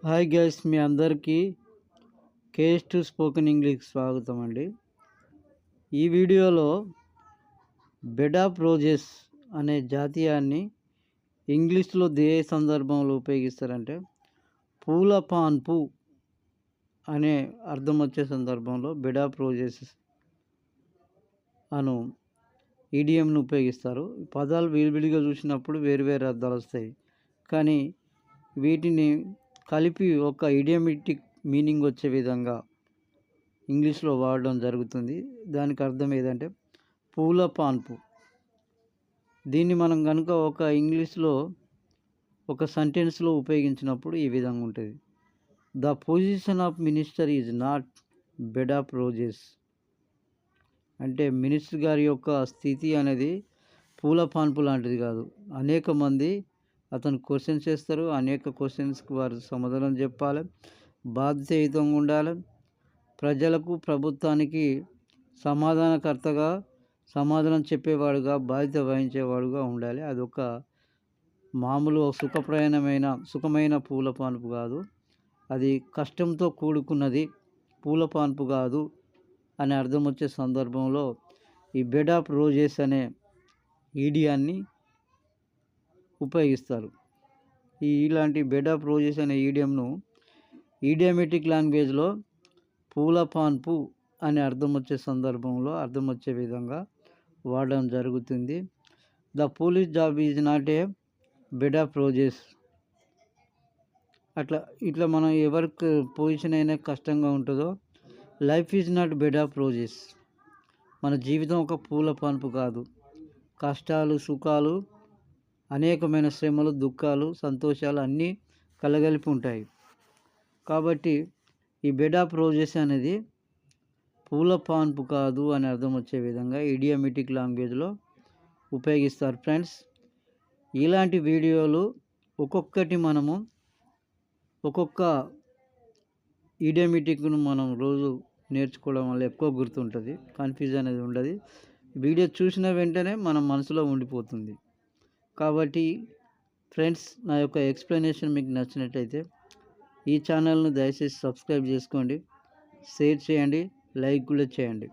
Hi guys, మీ అందరికీ కేఎస్2 spoken English స్వాగతం అండి. ఈ వీడియోలో బెడ్ ఆఫ్ రోజెస్ అనే జాతీయాన్ని ఇంగ్లీష్లో ఏ సందర్భంలో ఉపయోగిస్తారంటే పూల పాన్పు అనే అర్థం వచ్చే సందర్భంలో బెడ్ ఆఫ్ రోజెస్ అను ఈడియంను ఉపయోగిస్తారు. పదాలు విడివిడిగా చూసినప్పుడు వేరు వేరు అర్థాలు వస్తాయి, కానీ వీటిని కలిపి ఒక ఇడియమెటిక్ మీనింగ్ వచ్చే విధంగా ఇంగ్లీష్లో వాడడం జరుగుతుంది. దానికి అర్థం ఏదంటే పూల పాన్పు. దీన్ని మనం కనుక ఒక ఇంగ్లీష్లో ఒక సెంటెన్స్లో ఉపయోగించినప్పుడు ఈ విధంగా ఉంటుంది: the position of minister is not bed of roses. అంటే మినిస్టర్ గారి యొక్క స్థితి అనేది పూల పాన్పు లాంటిది కాదు. అనేక మంది అతను క్వశ్చన్స్ చేస్తారు, అనేక క్వశ్చన్స్కి వారు సమాధానం చెప్పాలి, బాధ్యతాయుతంగా ఉండాలి, ప్రజలకు ప్రభుత్వానికి సమాధానకర్తగా సమాధానం చెప్పేవాడుగా బాధ్యత వహించేవాడుగా ఉండాలి. అదొక మామూలు సుఖమైన పూల పాన్పు కాదు, అది కష్టంతో కూడుకున్నది, పూల పాన్పు కాదు అని అర్థం వచ్చే సందర్భంలో ఈ బెడ్ ఆఫ్ రోజెస్ అనే ఈడియాన్ని ఉపయోగిస్తారు. ఇలాంటి బెడ్ ఆఫ్ రోజెస్ అనే ఈడియంను ఈడియమెటిక్ లాంగ్వేజ్లో పూల పాన్పు అనే అర్థం వచ్చే సందర్భంలో అర్థం వచ్చే విధంగా వాడడం జరుగుతుంది. The police job is not a bed of roses. ఇట్లా మనం ఎవరికి పొజిషన్ అయినా కష్టంగా ఉంటుందో, life is not bed of roses. మన జీవితం ఒక పూల పాన్పు కాదు. కష్టాలు, సుఖాలు, అనేకమైన శ్రమలు, దుఃఖాలు, సంతోషాలు అన్నీ కలగలిపి ఉంటాయి. కాబట్టి ఈ బెడ్ ఆఫ్ రోజెస్ అనేది పూల పాన్పు కాదు అని అర్థం వచ్చే విధంగా ఇడియమెటిక్ లాంగ్వేజ్లో ఉపయోగిస్తారు. ఫ్రెండ్స్, ఇలాంటి వీడియోలు ఒక్కొక్కటి మనము ఒక్కొక్క ఇడియమెటిక్ను మనం రోజు నేర్చుకోవడం వల్ల ఎక్కువ గుర్తుంటుంది, కన్ఫ్యూజన్ అనేది ఉండదు. వీడియో చూసిన వెంటనే మన మనసులో ఉండిపోతుంది. కాబట్టి ఫ్రెండ్స్, నా యొక్క ఎక్స్ప్లెనేషన్ మీకు నచ్చినట్టయితే ఈ ఛానల్ను దయచేసి సబ్స్క్రైబ్ చేసుకోండి, షేర్ చేయండి, లైక్ కూడా చేయండి.